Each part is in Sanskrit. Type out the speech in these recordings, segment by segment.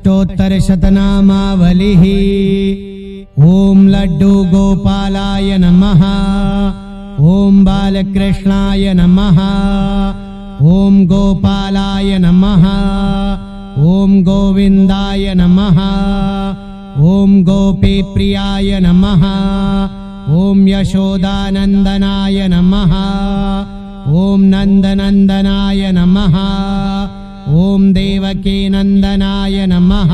अष्टोत्तरशतनामावलिः। ॐ लड्डू गोपालाय नमः। ॐ बालकृष्णाय नमः। ॐ गोपालाय नमः। ॐ गोविन्दाय नमः। ॐ गोपीप्रियाय नमः। ॐ यशोदानन्दनाय नमः। ॐ नन्दनन्दनाय नमः। ॐ देवकीनन्दनाय नमः।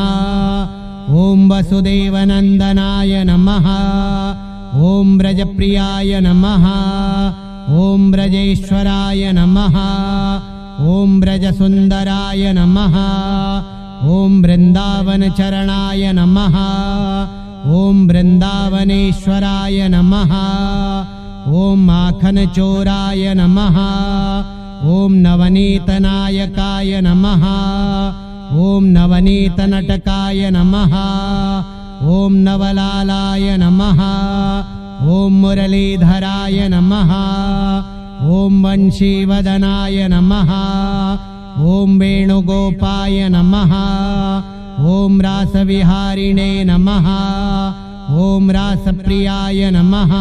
ॐ वसुदेवनन्दनाय नमः। ॐ व्रजप्रियाय नमः। ॐ व्रजेश्वराय नमः। ॐ व्रजसुन्दराय नमः। ॐ वृन्दावनचरणाय नमः। ॐ वृन्दावनेश्वराय नमः। ॐ माखनचोराय नमः। ॐ नवनीतनायकाय नमः। ॐ नवनीतनटकाय नमः। ॐ नवलालाय नमः। ॐ मुरलीधराय नमः। ॐ वंशीवदनाय नमः। ॐ वेणुगोपाय नमः। ॐ रासविहारिणे नमः। ॐ रासप्रियाय नमः।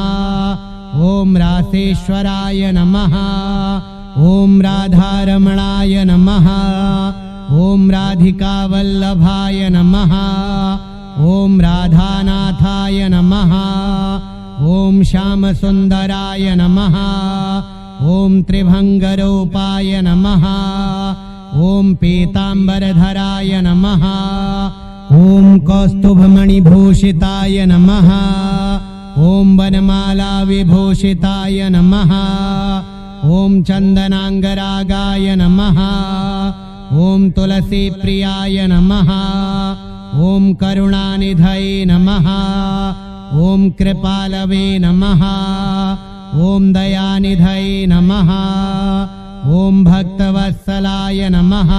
ॐ रासेश्वराय नमः। ॐ राधारमणाय नमः। ॐ राधिकावल्लभाय नमः। ॐ राधानाथाय नमः। ॐ श्यामसुन्दराय नमः। ॐ त्रिभङ्गरूपाय नमः। ॐ पीताम्बरधराय नमः। ॐ कौस्तुभमणिभूषिताय नमः। ॐ वनमालाविभूषिताय नमः। ॐ चन्दनाङ्गरागाय नमः। ॐ तुलसीप्रियाय नमः। ॐ करुणानिधये नमः। ॐ कृपालवे नमः। ॐ दयानिधये नमः। ॐ भक्तवत्सलाय नमः।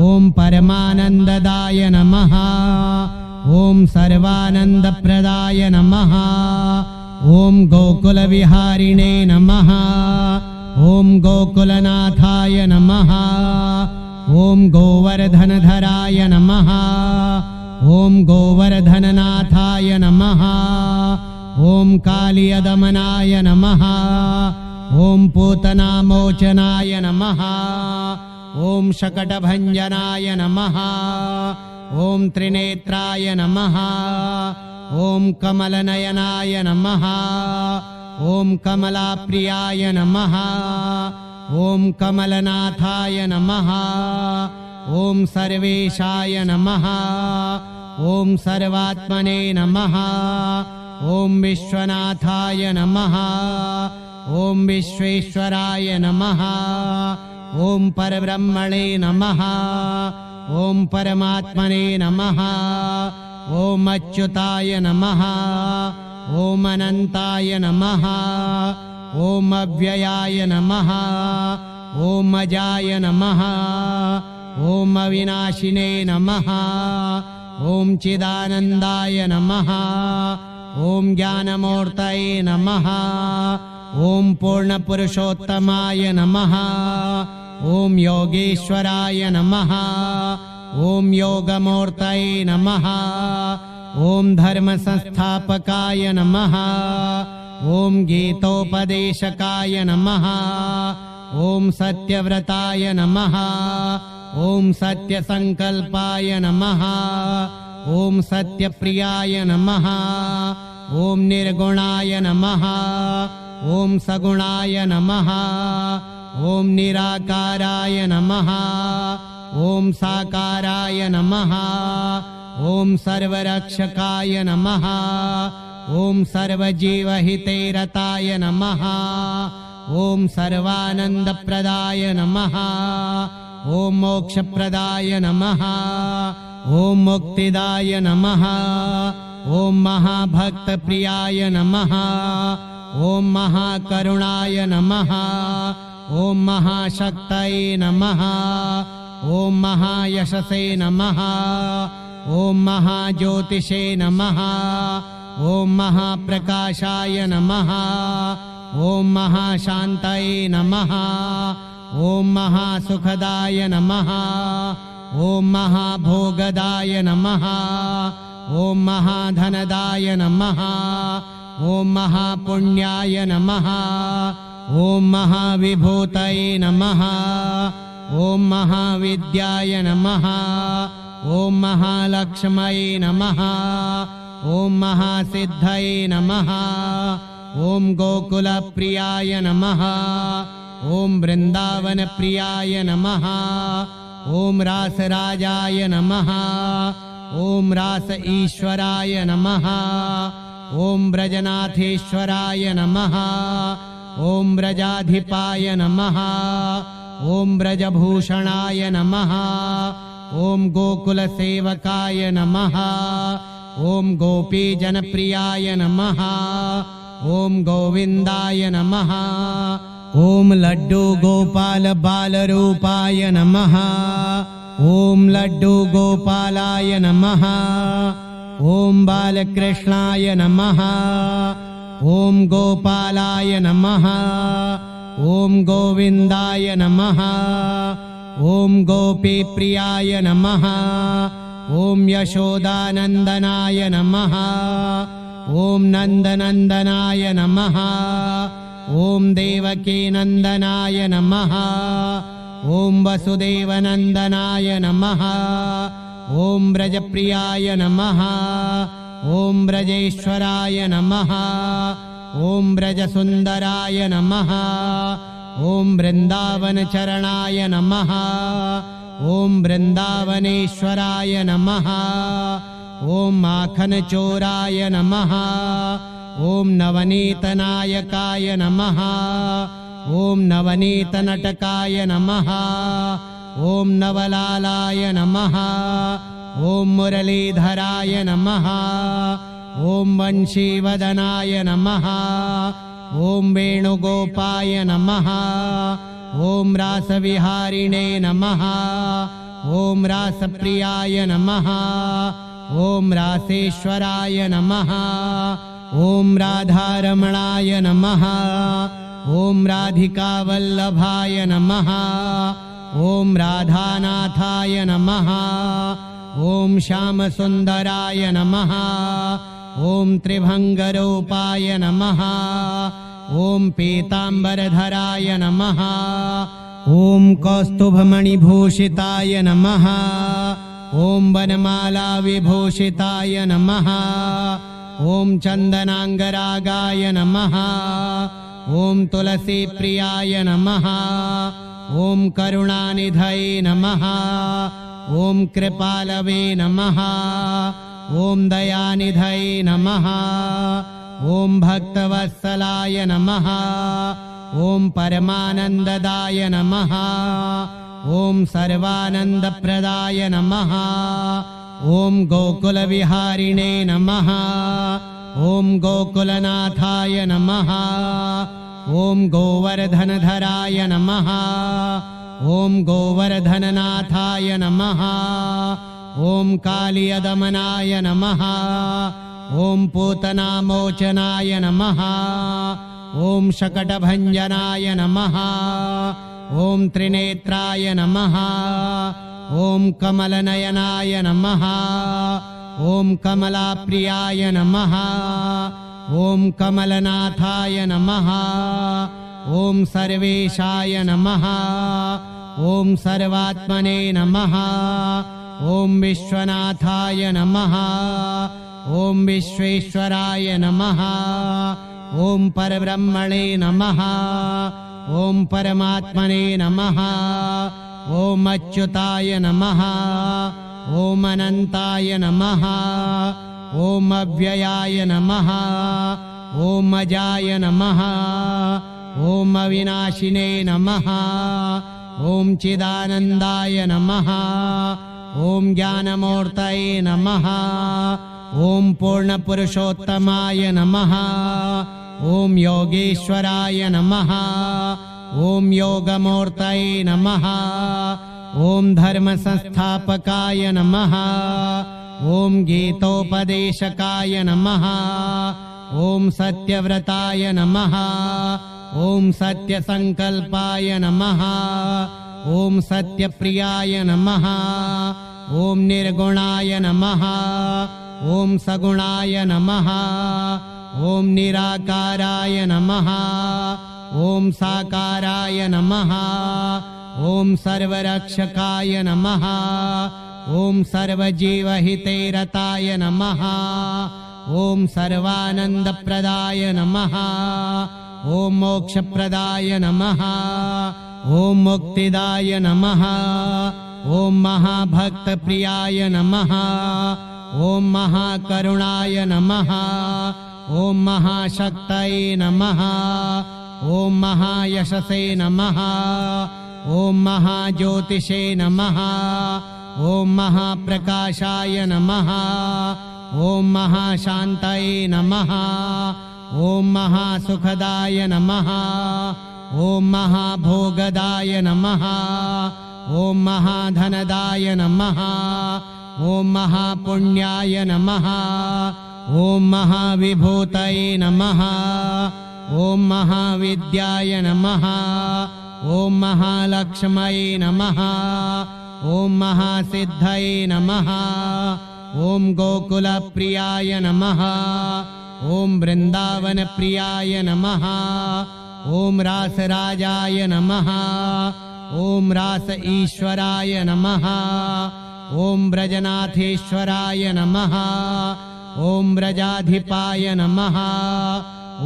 ॐ परमानन्ददाय नमः। ॐ सर्वानन्दप्रदाय नमः। ॐ गोकुलविहारिणे नमः। ॐ गोकुलनाथाय नमः। ॐ गोवर्धनधराय नमः। ॐ गोवर्धननाथाय नमः। ॐ कालियदमनाय नमः। ॐ पूतनामोचनाय नमः। ॐ शकटभञ्जनाय नमः। ॐ त्रिनेत्राय नमः। ॐ कमलनयनाय नमः। ॐ कमलाप्रियाय नमः। ॐ कमलनाथाय नमः। ॐ सर्वेशाय नमः। ॐ सर्वात्मने नमः। ॐ विश्वनाथाय नमः। ॐ विश्वेश्वराय नमः। ॐ परब्रह्मणे नमः। ॐ परमात्मने नमः। ॐ अच्युताय नमः। ॐ अनन्ताय नमः। ॐ अव्ययाय नमः। ॐ अजाय नमः। ॐ अविनाशिने नमः। ॐ चिदानन्दाय नमः। ॐ ज्ञानमूर्तये नमः। ॐ पूर्णपुरुषोत्तमाय नमः। ॐ योगेश्वराय नमः। ॐ योगमूर्तये नमः। ॐ धर्मसंस्थापकाय नमः। ॐ गीतोपदेशकाय नमः। ॐ सत्यव्रताय नमः। ॐ सत्यसंकल्पाय नमः। ॐ सत्यप्रियाय नमः। ॐ निर्गुणाय नमः। ॐ सगुणाय नमः। ॐ निराकाराय नमः। ॐ साकाराय नमः। ॐ सर्वरक्षकाय नमः। ॐ सर्वजीवहिते रताय नमः। ॐ सर्वानन्दप्रदाय नमः। ॐ मोक्षप्रदाय नमः। ॐ मुक्तिदाय नमः। ॐ महाभक्तप्रियाय नमः। ॐ महाकरुणाय नमः। ॐ महाशक्तये नमः। ॐ महायशसे नमः। ॐ महाज्योतिषे नमः। ॐ महाप्रकाशाय नमः। ॐ महाशान्तये नमः। ॐ महासुखदाय नमः। ॐ महाभोगदाय नमः ॐ महाधनदाय नमः ॐ महापुण्याय नमः ॐ महाविभूतये नमः ॐ महाविद्याय नमः ॐ महालक्ष्मये नमः ॐ महासिद्धये नमः ॐ गोकुलप्रियाय नमः ॐ वृन्दावनप्रियाय नमः ॐ रासराजाय नमः ॐ रास ईश्वराय नमः ॐ ब्रजनाथेश्वराय नमः ॐ ब्रजाधिपाय नमः ॐ ब्रजभूषणाय नमः ॐ गोकुलसेवकाय नमः ॐ गोपीजनप्रियाय नमः ॐ गोविन्दाय नमः ॐ लड्डू गोपाल बालरूपाय नमः ॐ लड्डू गोपालाय नमः ॐ बालकृष्णाय नमः ॐ गोपालाय नमः ॐ गोविन्दाय नमः ॐ गोपीप्रियाय नमः ॐ यशोदानन्दनाय नमः ॐ नन्दनन्दनाय नमः ॐ देवकीनन्दनाय नमः ॐ वसुदेवनन्दनाय नमः ॐ ब्रजप्रियाय नमः ॐ ब्रजेश्वराय नमः ॐ ब्रजसुन्दराय नमः ॐ वृन्दावनचरणाय नमः ॐ वृन्दावनेश्वराय नमः ॐ माखनचोराय नमः ॐ नवनीतनायकाय नमः ॐ नवनीतनटकाय नमः ॐ नवलालाय नमः ॐ मुरलीधराय नमः ॐ वंशीवदनाय नमः ॐ वेणुगोपाय नमः ॐ रासविहारिणे नमः ॐ रासप्रियाय नमः ॐ रासेश्वराय नमः ॐ राधारमणाय नमः ॐ राधिकावल्लभाय नमः ॐ राधानाथाय नमः ॐ श्यामसुन्दराय नमः ॐ त्रिभङ्गरूपाय नमः ॐ पीताम्बरधराय नमः ॐ कौस्तुभमणिभूषिताय नमः ॐ वनमालाविभूषिताय नमः ॐ चन्दनाङ्गरागाय नमः ॐ तुलसीप्रियाय नमः ॐ करुणानिधये नमः ॐ कृपालवे नमः ॐ दयानिधये नमः ॐ भक्तवत्सलाय नमः ॐ परमानन्ददाय नमः ॐ सर्वानन्दप्रदाय नमः ॐ गोकुलविहारिणे नमः ॐ गोकुलनाथाय नमः ॐ गोवर्धनधराय नमः ॐ गोवर्धननाथाय नमः ॐ कालियदमनाय नमः ॐ पूतनामोचनाय नमः ॐ शकटभञ्जनाय नमः ॐ त्रिनेत्राय नमः ॐ कमलनयनाय नमः ॐ कमलाप्रियाय नमः ॐ कमलनाथाय नमः ॐ सर्वेशाय नमः ॐ सर्वात्मने नमः ॐ विश्वनाथाय नमः ॐ विश्वेश्वराय नमः ॐ परब्रह्मणे नमः ॐ परमात्मने नमः ॐ अच्युताय नमः ॐ अनन्ताय नमः ॐ अव्ययाय नमः ॐ अजाय नमः ॐ अविनाशिने नमः ॐ चिदानन्दाय नमः ॐ ज्ञानमूर्तये नमः ॐ पूर्णपुरुषोत्तमाय नमः ॐ योगेश्वराय नमः ॐ योगमूर्तये नमः ॐ धर्मसंस्थापकाय नमः ॐ गीतोपदेशकाय नमः ॐ सत्यव्रताय नमः ॐ सत्यसंकल्पाय नमः ॐ सत्यप्रियाय नमः ॐ निर्गुणाय नमः ॐ सगुणाय नमः ॐ निराकाराय नमः ॐ साकाराय नमः ॐ सर्वरक्षकाय नमः ॐ सर्वजीवहिते रताय नमः ॐ सर्वानन्दप्रदाय नमः ॐ मोक्षप्रदाय नमः ॐ मुक्तिदाय नमः ॐ महाभक्तप्रियाय नमः ॐ महाकरुणाय नमः ॐ महाशक्तये नमः ॐ महायशसे नमः ॐ महाज्योतिषे नमः ॐ महाप्रकाशाय नमः ॐ महाशान्तये नमः ॐ महासुखदाय नमः ॐ महाभोगदाय नमः ॐ महाधनदाय नमः ॐ महापुण्याय नमः ॐ महाविभूतये नमः ॐ महाविद्याय नमः ॐ महालक्ष्मये नमः ॐ महासिद्धये नमः ॐ गोकुलप्रियाय नमः ॐ वृन्दावनप्रियाय नमः ॐ रासराजाय नमः ॐ रास ईश्वराय नमः ॐ ब्रजनाथेश्वराय नमः ॐ ब्रजाधिपाय नमः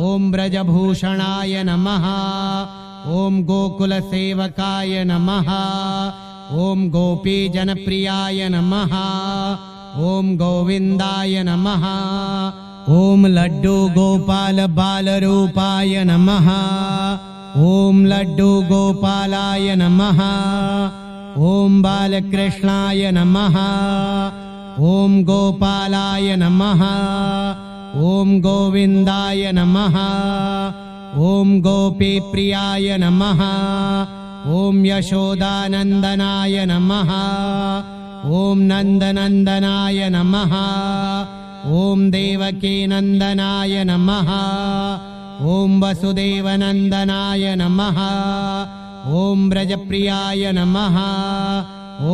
ॐ ब्रजभूषणाय नमः ॐ गोकुलसेवकाय नमः ॐ गोपीजनप्रियाय नमः ॐ गोविन्दाय नमः ॐ लड्डू गोपाल बालरूपाय नमः ॐ लड्डू गोपालाय नमः ॐ बालकृष्णाय नमः ॐ गोपालाय नमः ॐ गोविन्दाय नमः ॐ गोपीप्रियाय नमः ॐ यशोदानन्दनाय नमः ॐ नन्दनन्दनाय नमः ॐ देवकीनन्दनाय नमः ॐ वसुदेवनन्दनाय नमः ॐ ब्रजप्रियाय नमः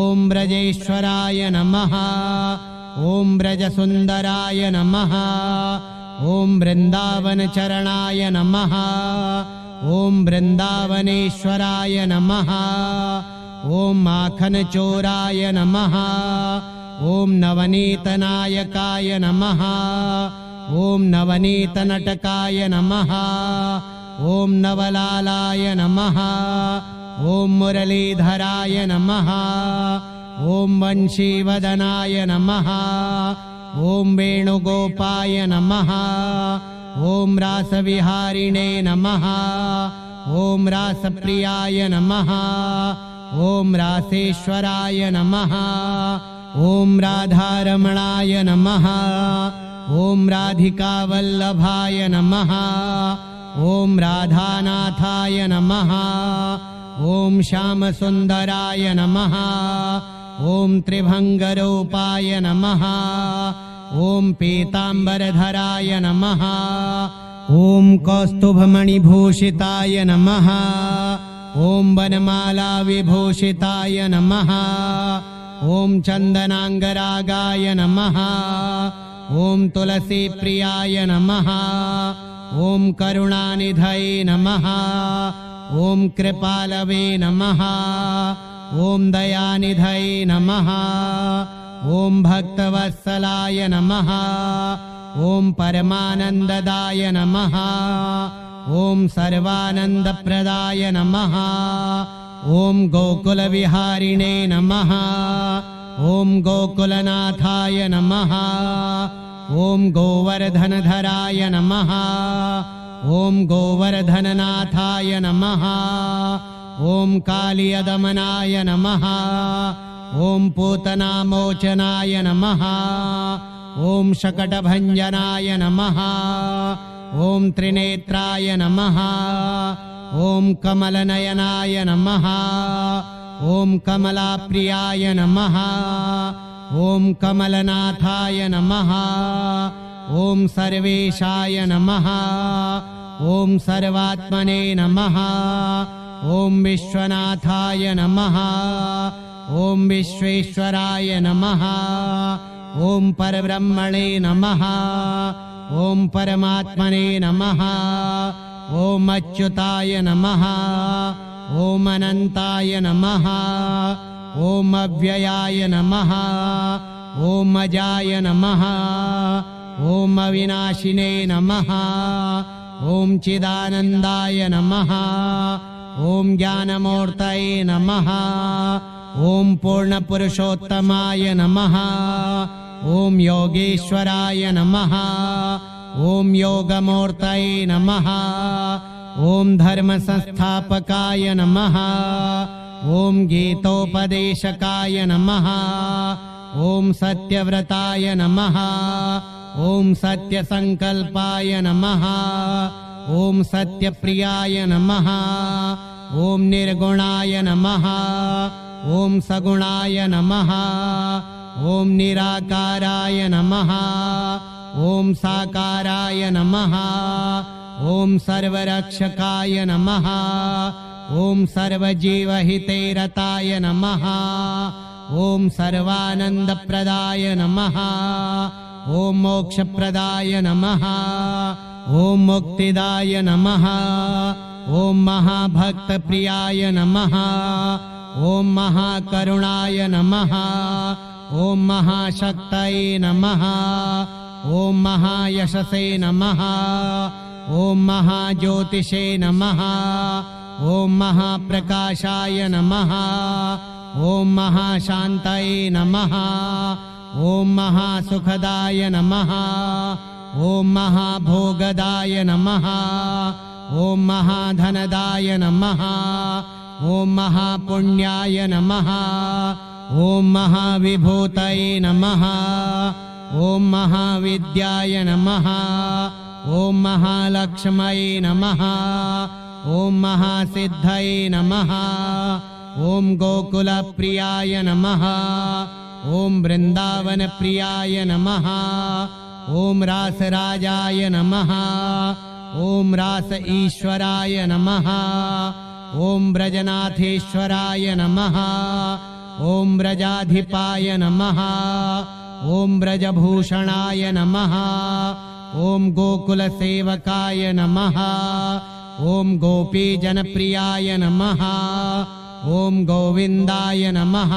ॐ ब्रजेश्वराय नमः ॐ ब्रजसुन्दराय नमः ॐ वृन्दावनचरणाय नमः ॐ वृन्दावनेश्वराय नमः ॐ माखनचोराय नमः ॐ नवनीतनायकाय नमः ॐ नवनीतनटकाय नमः ॐ नवलालाय नमः ॐ मुरलीधराय नमः ॐ वंशीवदनाय नमः ॐ वेणुगोपाय नमः ॐ रासविहारिणे नमः ॐ रासप्रियाय नमः ॐ रासेश्वराय नमः ॐ राधारमणाय नमः ॐ राधिकावल्लभाय नमः ॐ राधानाथाय नमः ॐ श्यामसुन्दराय नमः ॐ त्रिभङ्गरूपाय नमः ॐ पीताम्बरधराय नमः ॐ कौस्तुभमणिभूषिताय नमः ॐ वनमालाविभूषिताय नमः ॐ चन्दनाङ्गरागाय नमः ॐ तुलसीप्रियाय नमः ॐ करुणानिधये नमः ॐ कृपालवे नमः ॐ दयानिधये नमः ॐ भक्तवत्सलाय नमः ॐ परमानन्ददाय नमः ॐ सर्वानन्दप्रदाय नमः ॐ गोकुलविहारिणे नमः ॐ गोकुलनाथाय नमः ॐ गोवर्धनधराय नमः ॐ गोवर्धननाथाय नमः ॐ कालियदमनाय नमः ॐ पूतनामोचनाय नमः ॐ शकटभञ्जनाय नमः ॐ त्रिनेत्राय नमः ॐ कमलनयनाय नमः ॐ कमलाप्रियाय नमः ॐ कमलनाथाय नमः ॐ सर्वेशाय नमः ॐ सर्वात्मने नमः ॐ विश्वनाथाय नमः ॐ विश्वेश्वराय नमः ॐ परब्रह्मणे नमः ॐ परमात्मने नमः ॐ अच्युताय नमः ॐ अनन्ताय नमः ॐ अव्ययाय नमः ॐ अजाय नमः ॐ अविनाशिने नमः ॐ चिदानन्दाय नमः ॐ ज्ञानमूर्तये नमः ॐ पूर्णपुरुषोत्तमाय नमः ॐ योगेश्वराय नमः ॐ योगमूर्तये नमः ॐ धर्मसंस्थापकाय नमः ॐ गीतोपदेशकाय नमः ॐ सत्यव्रताय नमः ॐ सत्यसंकल्पाय नमः ॐ सत्यप्रियाय नमः ॐ निर्गुणाय नमः ॐ सगुणाय नमः ॐ निराकाराय नमः ॐ साकाराय नमः ॐ सर्वरक्षकाय नमः ॐ सर्वजीवहिते रताय नमः ॐ सर्वानन्दप्रदाय नमः ॐ मोक्षप्रदाय नमः ॐ मुक्तिदाय नमः ॐ महाभक्तप्रियाय नमः ॐ महाकरुणाय नमः ॐ महाशक्तये नमः ॐ महायशसे नमः ॐ महाज्योतिषे नमः ॐ महाप्रकाशाय नमः ॐ महाशान्तये नमः ॐ महासुखदाय नमः ॐ महाभोगदाय नमः ॐ महाधनदाय नमः ॐ महापुण्याय नमः ॐ महाविभूतये नमः ॐ महाविद्याय नमः ॐ महालक्ष्मये नमः ॐ महासिद्धये नमः ॐ गोकुलप्रियाय नमः ॐ वृन्दावनप्रियाय नमः ॐ रासराजाय नमः ॐ रास ईश्वराय नमः ॐ ब्रजनाथेश्वराय नमः ॐ ब्रजाधिपाय नमः ॐ ब्रजभूषणाय नमः ॐ गोकुलसेवकाय नमः ॐ गोपीजनप्रियाय नमः ॐ गोविन्दाय नमः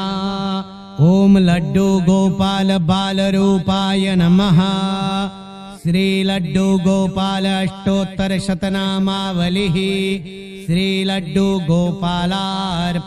ॐ लड्डू गोपाल बालरूपाय नमः श्री लड्डू गोपाल अष्टोत्तर शतनामावलिः श्री लड्डू गोपालार्पणमस्तु।